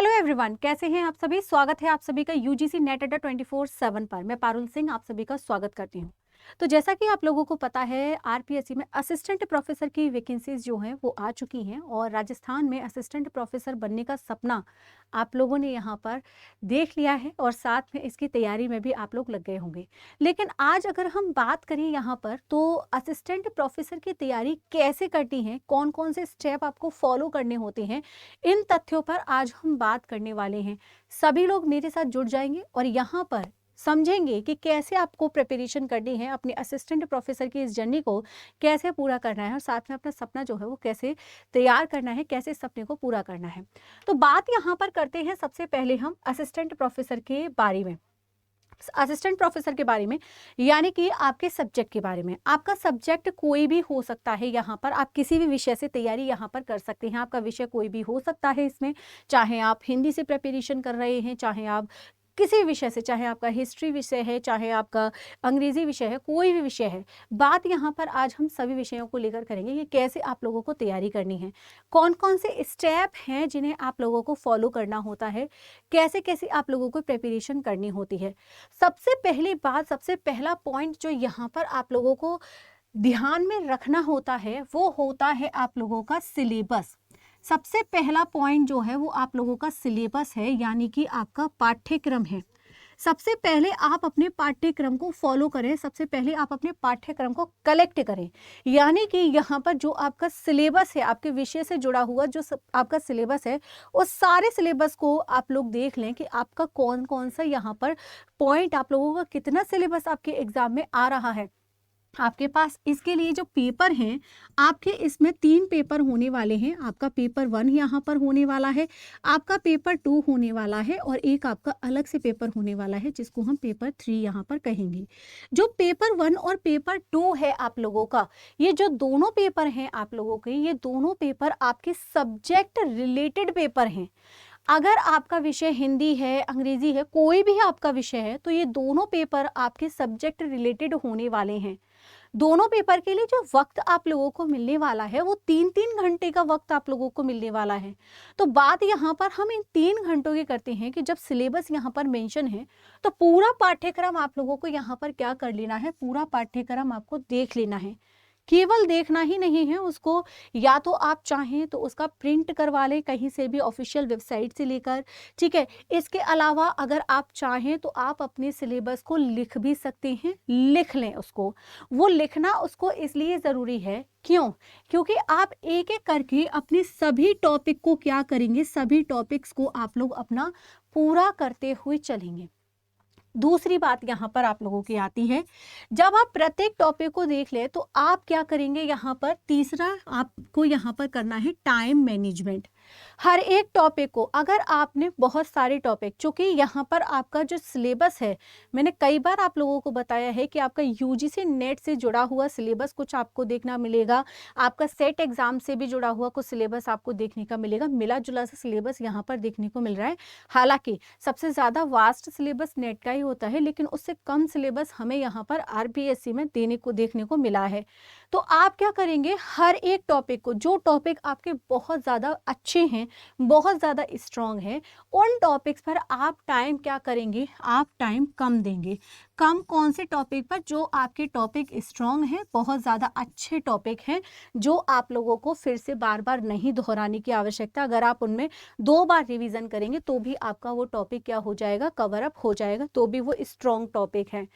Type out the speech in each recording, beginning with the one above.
Hello everyone, कैसे हैं आप सभी। स्वागत है आप सभी का यूजीसी नेट अड्डा 24/7 पर। मैं पारुल सिंह आप सभी का स्वागत करती हूं। तो जैसा कि आप लोगों को पता है, आरपीएससी में असिस्टेंट प्रोफेसर की वैकेंसीज जो हैं वो आ चुकी हैं और राजस्थान में असिस्टेंट प्रोफेसर बनने का सपना आप लोगों ने यहां पर देख लिया है और साथ में इसकी तैयारी में भी आप लोग लग गए होंगे। लेकिन आज अगर हम बात करें यहाँ पर, तो असिस्टेंट प्रोफेसर की तैयारी कैसे करनी है, कौन कौन से स्टेप आपको फॉलो करने होते हैं, इन तथ्यों पर आज हम बात करने वाले हैं। सभी लोग मेरे साथ जुड़ जाएंगे और यहाँ पर समझेंगे कि कैसे आपको प्रिपरेशन करनी है, अपने असिस्टेंट प्रोफेसर की इस जर्नी को कैसे पूरा करना है और साथ में अपना सपना जो है वो कैसे तैयार करना है, कैसे इस सपने को पूरा करना है। तो बात यहाँ पर करते हैं सबसे पहले हम असिस्टेंट प्रोफेसर के बारे में। असिस्टेंट प्रोफेसर के बारे में यानी कि आपके सब्जेक्ट के बारे में। आपका सब्जेक्ट कोई भी हो सकता है, यहाँ पर आप किसी भी विषय से तैयारी यहाँ पर कर सकते हैं। आपका विषय कोई भी हो सकता है इसमें, चाहे आप हिंदी से प्रिपरेशन कर रहे हैं, चाहे आप किसी विषय से, चाहे आपका हिस्ट्री विषय है, चाहे आपका अंग्रेजी विषय है, कोई भी विषय है। बात यहाँ पर आज हम सभी विषयों को लेकर करेंगे कि कैसे आप लोगों को तैयारी करनी है, कौन कौन से स्टेप हैं जिन्हें आप लोगों को फॉलो करना होता है, कैसे कैसे आप लोगों को प्रिपरेशन करनी होती है। सबसे पहली बात, सबसे पहला पॉइंट जो यहाँ पर आप लोगों को ध्यान में रखना होता है वो होता है आप लोगों का सिलेबस। सबसे पहला पॉइंट जो है वो आप लोगों का सिलेबस है, यानी कि आपका पाठ्यक्रम है। सबसे पहले आप अपने पाठ्यक्रम को फॉलो करें, सबसे पहले आप अपने पाठ्यक्रम को कलेक्ट करें। यानी कि यहाँ पर जो आपका सिलेबस है, आपके विषय से जुड़ा हुआ जो आपका सिलेबस है, उस सारे सिलेबस को आप लोग देख लें कि आपका कौन कौन सा यहाँ पर पॉइंट, आप लोगों का कितना सिलेबस आपके एग्जाम में आ रहा है। आपके पास इसके लिए जो पेपर हैं, आपके इसमें 3 पेपर होने वाले हैं। आपका पेपर 1 यहाँ पर होने वाला है, आपका पेपर 2 होने वाला है और एक आपका अलग से पेपर होने वाला है जिसको हम पेपर 3 यहाँ पर कहेंगे। जो पेपर 1 और पेपर 2 है आप लोगों का, ये जो दोनों पेपर हैं आप लोगों के, ये दोनों पेपर आपके सब्जेक्ट रिलेटेड पेपर हैं। अगर आपका विषय हिंदी है, अंग्रेजी है, कोई भी आपका विषय है, तो ये दोनों पेपर आपके सब्जेक्ट रिलेटेड होने वाले हैं। दोनों पेपर के लिए जो वक्त आप लोगों को मिलने वाला है वो 3-3 घंटे का वक्त आप लोगों को मिलने वाला है। तो बात यहाँ पर हम इन 3 घंटों की करते हैं कि जब सिलेबस यहाँ पर मेंशन है तो पूरा पाठ्यक्रम आप लोगों को यहाँ पर क्या कर लेना है, पूरा पाठ्यक्रम आपको देख लेना है। केवल देखना ही नहीं है उसको, या तो आप चाहें तो उसका प्रिंट करवा लें कहीं से भी, ऑफिशियल वेबसाइट से लेकर, ठीक है। इसके अलावा अगर आप चाहें तो आप अपने सिलेबस को लिख भी सकते हैं, लिख लें उसको। वो लिखना उसको इसलिए ज़रूरी है, क्योंकि आप एक एक करके अपने सभी टॉपिक को क्या करेंगे, सभी टॉपिक्स को आप लोग अपना पूरा करते हुए चलेंगे। दूसरी बात यहाँ पर आप लोगों की आती है, जब आप प्रत्येक टॉपिक को देख ले तो आप क्या करेंगे, यहाँ पर तीसरा आपको यहाँ पर करना है टाइम मैनेजमेंट। हर एक टॉपिक को, अगर आपने बहुत सारे टॉपिक, चूंकि यहाँ पर आपका जो सिलेबस है, मैंने कई बार आप लोगों को बताया है कि आपका यूजीसी नेट से जुड़ा हुआ सिलेबस कुछ आपको देखना मिलेगा, आपका सेट एग्जाम से भी जुड़ा हुआ कुछ सिलेबस आपको देखने का मिलेगा, मिला जुला सा सिलेबस यहाँ पर देखने को मिल रहा है। हालांकि सबसे ज़्यादा वास्ट सिलेबस नेट का ही होता है, लेकिन उससे कम सिलेबस हमें यहाँ पर आरपीएससी में देखने को मिला है। तो आप क्या करेंगे, हर एक टॉपिक को, जो टॉपिक आपके बहुत ज़्यादा अच्छे हैं, बहुत ज़्यादा स्ट्रॉन्ग है, उन टॉपिक्स पर आप टाइम क्या करेंगे, आप टाइम कम देंगे। कम कौन से टॉपिक पर, जो आपके टॉपिक स्ट्रॉन्ग हैं, बहुत ज़्यादा अच्छे टॉपिक हैं, जो आप लोगों को फिर से बार बार नहीं दोहराने की आवश्यकता। अगर आप उनमें 2 बार रिवीजन करेंगे तो भी आपका वो टॉपिक क्या हो जाएगा, कवर अप हो जाएगा, तो भी वो स्ट्रॉन्ग टॉपिक है।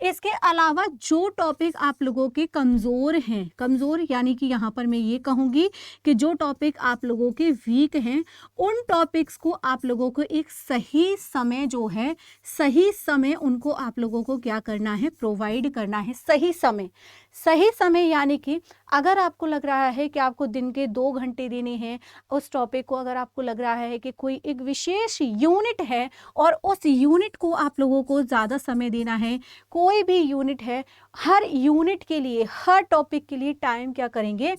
इसके अलावा जो टॉपिक आप लोगों के कमज़ोर हैं, कमज़ोर यानी कि यहाँ पर मैं ये कहूँगी कि जो टॉपिक आप लोगों के वीक हैं, उन टॉपिक्स को आप लोगों को एक सही समय जो है, सही समय उनको आप लोगों को क्या करना है, प्रोवाइड करना है। सही समय, सही समय यानी कि अगर आपको लग रहा है कि आपको दिन के 2 घंटे देने हैं उस टॉपिक को, अगर आपको लग रहा है कि कोई एक विशेष यूनिट है और उस यूनिट को आप लोगों को ज़्यादा समय देना है, कोई भी यूनिट है, हर यूनिट के लिए, हर टॉपिक के लिए टाइम क्या करेंगे,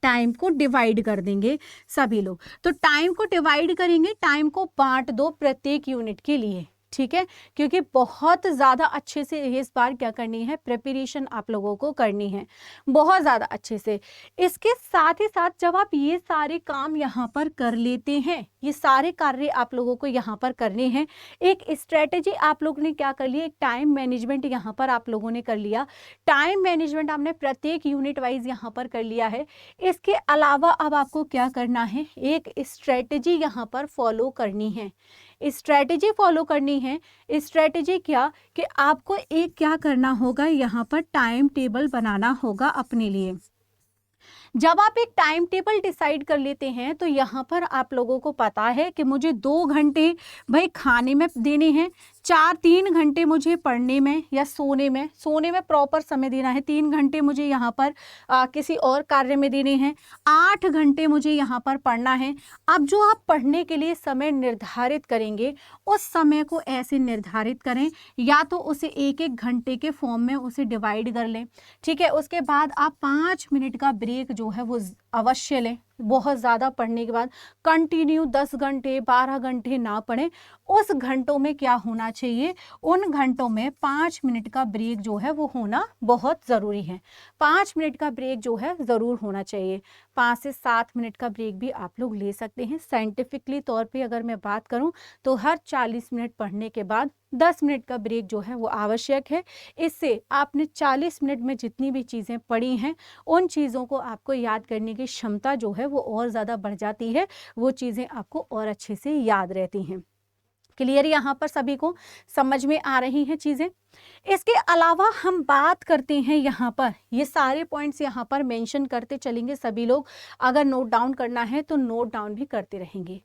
टाइम को डिवाइड कर देंगे सभी लोग। तो टाइम को डिवाइड करेंगे, टाइम को बांट दो प्रत्येक यूनिट के लिए, ठीक है, क्योंकि बहुत ज़्यादा अच्छे से इस बार क्या करनी है, प्रिपरेशन आप लोगों को करनी है बहुत ज़्यादा अच्छे से। इसके साथ ही साथ जब आप ये सारे काम यहाँ पर कर लेते हैं, ये सारे कार्य आप लोगों को यहाँ पर करने हैं, एक स्ट्रेटेजी आप लोगों ने क्या कर लिया, एक टाइम मैनेजमेंट यहाँ पर आप लोगों ने कर लिया। टाइम मैनेजमेंट आपने प्रत्येक यूनिट वाइज यहाँ पर कर लिया है। इसके अलावा अब आपको क्या करना है, एक स्ट्रेटेजी यहाँ पर फॉलो करनी है। स्ट्रेटेजी फॉलो करनी है। स्ट्रेटेजी क्या, कि आपको एक क्या करना होगा, यहाँ पर टाइम टेबल बनाना होगा अपने लिए। जब आप एक टाइम टेबल डिसाइड कर लेते हैं तो यहाँ पर आप लोगों को पता है कि मुझे 2 घंटे भाई खाने में देने हैं, 3 घंटे मुझे पढ़ने में या सोने में प्रॉपर समय देना है, 3 घंटे मुझे यहाँ पर किसी और कार्य में देने हैं, 8 घंटे मुझे यहाँ पर पढ़ना है। अब जो आप पढ़ने के लिए समय निर्धारित करेंगे, उस समय को ऐसे निर्धारित करें, या तो उसे 1-1 घंटे के फॉर्म में उसे डिवाइड कर लें, ठीक है। उसके बाद आप 5 मिनट का ब्रेक जो है वो अवश्य लें। बहुत ज़्यादा पढ़ने के बाद कंटिन्यू 10 घंटे 12 घंटे ना पढ़ें। उस घंटों में क्या होना चाहिए, उन घंटों में 5 मिनट का ब्रेक जो है वो होना बहुत ज़रूरी है। 5 मिनट का ब्रेक जो है ज़रूर होना चाहिए। 5 से 7 मिनट का ब्रेक भी आप लोग ले सकते हैं। साइंटिफिकली तौर पे अगर मैं बात करूं तो हर 40 मिनट पढ़ने के बाद 10 मिनट का ब्रेक जो है वो आवश्यक है। इससे आपने 40 मिनट में जितनी भी चीज़ें पढ़ी हैं, उन चीज़ों को आपको याद करने की क्षमता जो है वो और ज़्यादा बढ़ जाती है, वो चीज़ें आपको और अच्छे से याद रहती हैं। क्लियर यहाँ पर सभी को समझ में आ रही हैं चीज़ें। इसके अलावा हम बात करते हैं यहाँ पर, ये सारे पॉइंट्स यहाँ पर मेंशन करते चलेंगे सभी लोग। अगर नोट डाउन करना है तो नोट डाउन भी करते रहेंगे।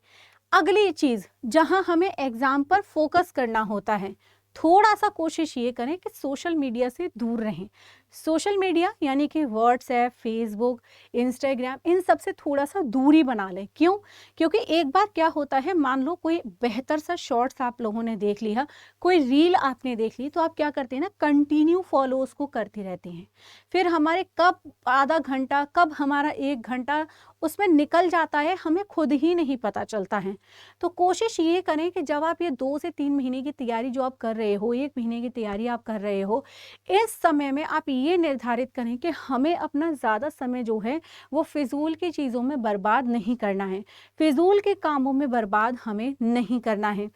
अगली चीज़ जहाँ हमें एग्ज़ाम पर फोकस करना होता है, थोड़ा सा कोशिश ये करें कि सोशल मीडिया से दूर रहें। सोशल मीडिया यानी कि व्हाट्सएप, फेसबुक, इंस्टाग्राम, इन सब से थोड़ा सा दूरी बना लें। क्यों? क्योंकि एक बार क्या होता है, मान लो कोई बेहतर सा शॉर्ट्स आप लोगों ने देख लिया, कोई रील आपने देख ली, तो आप क्या करते हैं ना, कंटिन्यू फॉलो उसको करते रहते हैं। फिर हमारे कब आधा घंटा, कब हमारा 1 घंटा उसमें निकल जाता है, हमें खुद ही नहीं पता चलता है। तो कोशिश ये करें कि जब आप ये 2 से 3 महीने की तैयारी जो आप कर रहे हो, 1 महीने की तैयारी आप कर रहे हो, इस समय में आप ये निर्धारित करें कि हमें अपना ज़्यादा समय जो है वो फिजूल की चीज़ों में बर्बाद नहीं करना है, फिजूल के कामों में बर्बाद हमें नहीं करना है।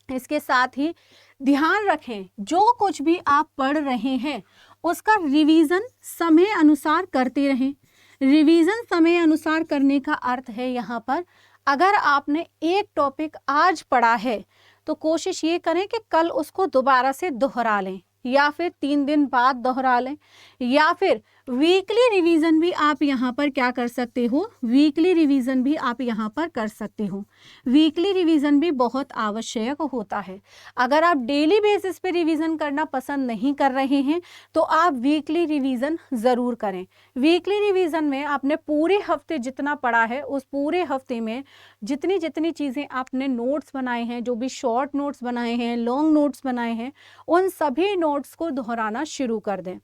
इसके साथ ही ध्यान रखें, जो कुछ भी आप पढ़ रहे हैं उसका रिवीजन समय अनुसार करते रहें। रिवीजन समय अनुसार करने का अर्थ है यहाँ पर, अगर आपने एक टॉपिक आज पढ़ा है तो कोशिश ये करें कि कल उसको दोबारा से दोहरा लें, या फिर 3 दिन बाद दोहरा लें, या फिर वीकली रिवीजन भी आप यहाँ पर क्या कर सकते हो, वीकली रिवीजन भी आप यहाँ पर कर सकते हो। वीकली रिवीजन भी बहुत आवश्यक होता है। अगर आप डेली बेसिस पे रिवीजन करना पसंद नहीं कर रहे हैं तो आप वीकली रिवीजन ज़रूर करें। वीकली रिवीजन में आपने पूरे हफ्ते जितना पढ़ा है, उस पूरे हफ्ते में जितनी जितनी चीज़ें आपने नोट्स बनाए हैं, जो भी शॉर्ट नोट्स बनाए हैं, लॉन्ग नोट्स बनाए हैं, उन सभी नोट्स को दोहराना शुरू कर दें।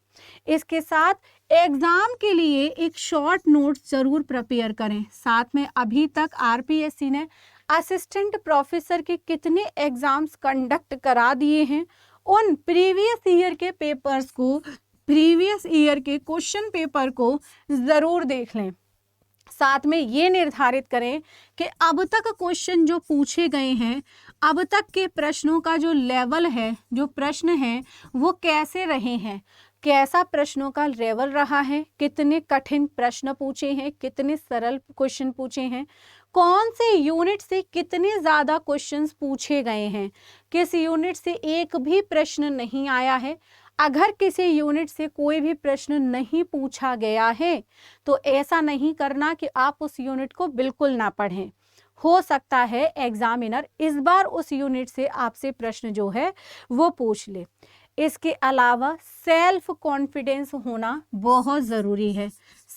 इसके साथ एग्जाम के लिए एक शॉर्ट नोट्स जरूर प्रिपेयर करें। साथ में अभी तक आरपीएससी ने असिस्टेंट प्रोफेसर के कितने एग्जाम्स कंडक्ट करा दिए हैं, उन प्रीवियस ईयर के पेपर्स को, प्रीवियस ईयर के क्वेश्चन पेपर को ज़रूर देख लें। साथ में ये निर्धारित करें कि अब तक क्वेश्चन जो पूछे गए हैं, अब तक के प्रश्नों का जो लेवल है, जो प्रश्न है वो कैसे रहे हैं, कैसा प्रश्नों का लेवल रहा है, कितने कठिन प्रश्न पूछे हैं, कितने सरल क्वेश्चन पूछे हैं, कौन से यूनिट से कितने ज़्यादा क्वेश्चंस पूछे गए हैं, किस यूनिट से एक भी प्रश्न नहीं आया है। अगर किसी यूनिट से कोई भी प्रश्न नहीं पूछा गया है तो ऐसा नहीं करना कि आप उस यूनिट को बिल्कुल ना पढ़ें। हो सकता है एग्जामिनर इस बार उस यूनिट से आपसे प्रश्न जो है वो पूछ ले। इसके अलावा सेल्फ कॉन्फिडेंस होना बहुत ज़रूरी है।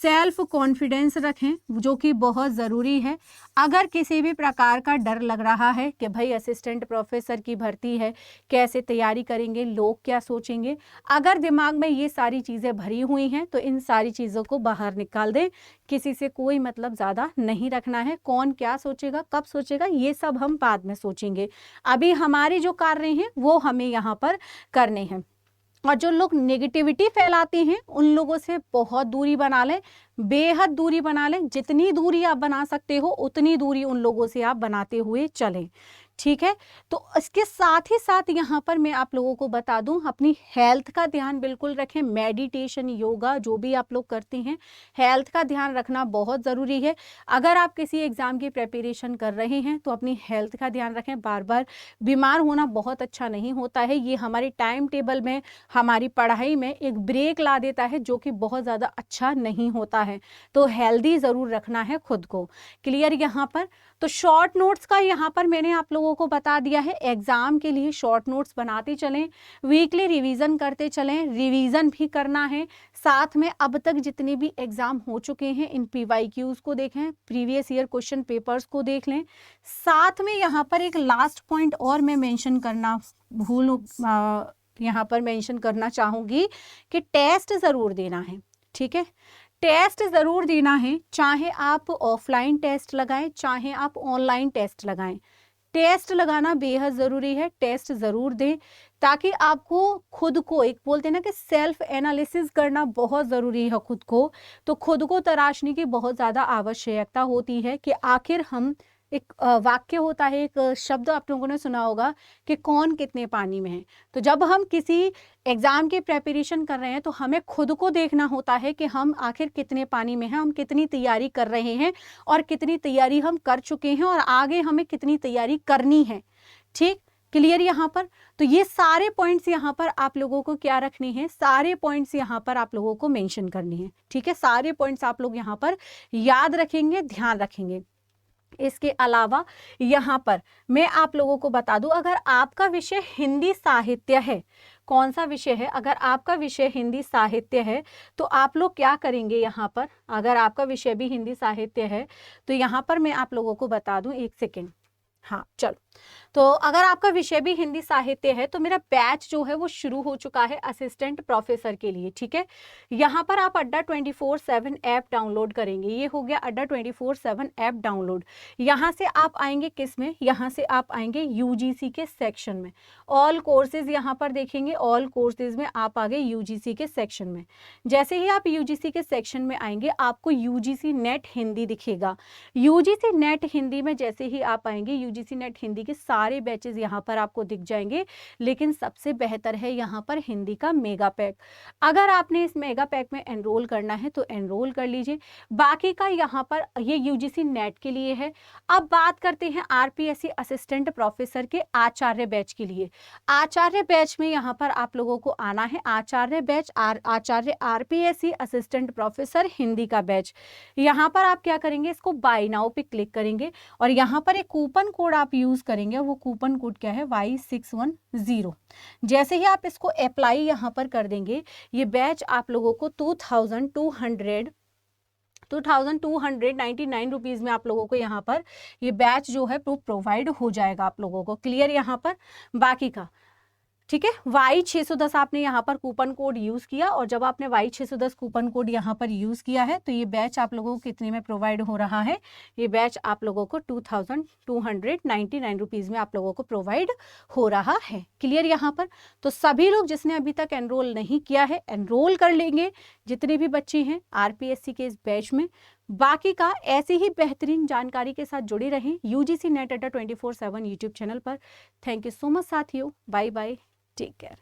सेल्फ कॉन्फिडेंस रखें, जो कि बहुत ज़रूरी है। अगर किसी भी प्रकार का डर लग रहा है कि भाई असिस्टेंट प्रोफेसर की भर्ती है, कैसे तैयारी करेंगे, लोग क्या सोचेंगे, अगर दिमाग में ये सारी चीज़ें भरी हुई हैं तो इन सारी चीज़ों को बाहर निकाल दें। किसी से कोई मतलब ज़्यादा नहीं रखना है। कौन क्या सोचेगा, कब सोचेगा, ये सब हम बाद में सोचेंगे। अभी हमारे जो कार्य हैं वो हमें यहाँ पर करने हैं। और जो लोग नेगेटिविटी फैलाते हैं उन लोगों से बहुत दूरी बना लें, बेहद दूरी बना लें। जितनी दूरी आप बना सकते हो उतनी दूरी उन लोगों से आप बनाते हुए चलें, ठीक है। तो इसके साथ ही साथ यहाँ पर मैं आप लोगों को बता दूं, अपनी हेल्थ का ध्यान बिल्कुल रखें। मेडिटेशन, योगा, जो भी आप लोग करते हैं, हेल्थ का ध्यान रखना बहुत ज़रूरी है। अगर आप किसी एग्ज़ाम की प्रिपरेशन कर रहे हैं तो अपनी हेल्थ का ध्यान रखें। बार बार बीमार होना बहुत अच्छा नहीं होता है। ये हमारे टाइम टेबल में, हमारी पढ़ाई में एक ब्रेक ला देता है, जो कि बहुत ज़्यादा अच्छा नहीं होता है। तो हेल्दी ज़रूर रखना है खुद को। क्लियर यहाँ पर? तो शॉर्ट नोट्स का यहाँ पर मैंने आप लोगों को बता दिया है। एग्जाम के लिए शॉर्ट नोट्स बनाते चलें, वीकली रिवीजन करते चलें, रिवीजन भी करना है। साथ में अब तक जितने भी एग्जाम हो चुके हैं इन PYQs को देखें, प्रीवियस ईयर क्वेश्चन पेपर्स को देख लें। साथ में यहाँ पर एक लास्ट पॉइंट और मैं मेंशन करना यहाँ पर मेंशन करना चाहूँगी कि टेस्ट ज़रूर देना है, ठीक है। टेस्ट ज़रूर देना है, चाहे आप ऑफलाइन टेस्ट लगाएं, चाहे आप ऑनलाइन टेस्ट लगाएं। टेस्ट लगाना बेहद ज़रूरी है। टेस्ट ज़रूर दें ताकि आपको खुद को, एक बोलते हैं ना कि सेल्फ एनालिसिस करना बहुत ज़रूरी है खुद को। तो खुद को तराशने की बहुत ज़्यादा आवश्यकता होती है कि आखिर हम, एक वाक्य होता है, एक शब्द आप लोगों ने सुना होगा कि कौन कितने पानी में है। तो जब हम किसी एग्ज़ाम की प्रिपरेशन कर रहे हैं तो हमें खुद को देखना होता है कि हम आखिर कितने पानी में हैं, हम कितनी तैयारी कर रहे हैं और कितनी तैयारी हम कर चुके हैं और आगे हमें कितनी तैयारी करनी है, ठीक। क्लियर यहाँ पर? तो ये सारे पॉइंट्स यहाँ पर आप लोगों को क्या रखने हैं, सारे पॉइंट्स यहाँ पर आप लोगों को मेंशन करने हैं, ठीक है। सारे पॉइंट्स आप लोग यहाँ पर याद रखेंगे, ध्यान रखेंगे। इसके अलावा यहाँ पर मैं आप लोगों को बता दूं, अगर आपका विषय हिंदी साहित्य है, कौन सा विषय है, अगर आपका विषय हिंदी साहित्य है तो आप लोग क्या करेंगे यहाँ पर, अगर आपका विषय भी हिंदी साहित्य है तो यहाँ पर मैं आप लोगों को बता दूं, एक सेकेंड, हाँ चलो। तो अगर आपका विषय भी हिंदी साहित्य है तो मेरा बैच जो है वो शुरू हो चुका है असिस्टेंट प्रोफेसर के लिए, ठीक है। यहाँ पर आप अड्डा 24/7 ऐप डाउनलोड करेंगे। ये हो गया अड्डा 24/7 ऐप डाउनलोड। यहाँ से आप आएंगे किस में, यहाँ से आप आएंगे UGC के सेक्शन में। ऑल कोर्सेज यहाँ पर देखेंगे, ऑल कोर्सेज में आप आ गए UGC के सेक्शन में। जैसे ही आप UGC के सेक्शन में आएंगे आपको UGC नेट हिंदी दिखेगा। UGC नेट हिंदी में जैसे ही आप आएंगे, UGC नेट हिंदी के सारे बैचेस यहाँ पर आपको दिख जाएंगे। लेकिन सबसे बेहतर है यहाँ पर हिंदी का मेगा पैक। अगर आपने इस मेगा पैक में एनरोल करना है तो एनरोल कर लीजिए। बाकी का यहाँ पर ये UGC नेट के लिए है। अब बात करते हैं RPSC असिस्टेंट प्रोफेसर के आचार्य बैच के लिए। आचार्य बैच में यहाँ पर आप लोगों को आना है। आचार्य बैच, आचार्य RPSC असिस्टेंट प्रोफेसर हिंदी का बैच। यहाँ पर आप क्या करेंगे, इसको बाय नाउ पे क्लिक करेंगे और यहाँ पर एक कूपन कोड आप यूज करेंगे। वो कूपन कोड क्या है, Y610। जैसे ही आप इसको अप्लाई यहाँ पर कर देंगे, ये बैच आप लोगों को 2299 रुपीज़ में आप लोगों को यहाँ पर ये बैच जो है प्रोवाइड हो जाएगा आप लोगों को। क्लियर यहाँ पर? बाकी का ठीक है। Y610 आपने यहाँ पर कूपन कोड यूज़ किया और जब आपने Y610 कूपन कोड यहाँ पर यूज़ किया है तो ये बैच आप लोगों को कितने में प्रोवाइड हो रहा है, ये बैच आप लोगों को 2299 रुपीज़ में आप लोगों को प्रोवाइड हो रहा है। क्लियर यहाँ पर? तो सभी लोग जिसने अभी तक एनरोल नहीं किया है एनरोल कर लेंगे, जितने भी बच्चे हैं RPSC के इस बैच में। बाकी का ऐसी ही बेहतरीन जानकारी के साथ जुड़े रहें UGC नेट अड्डा 24/7 यूट्यूब चैनल पर। थैंक यू सो मच साथियों, बाय बाय, टेक केयर।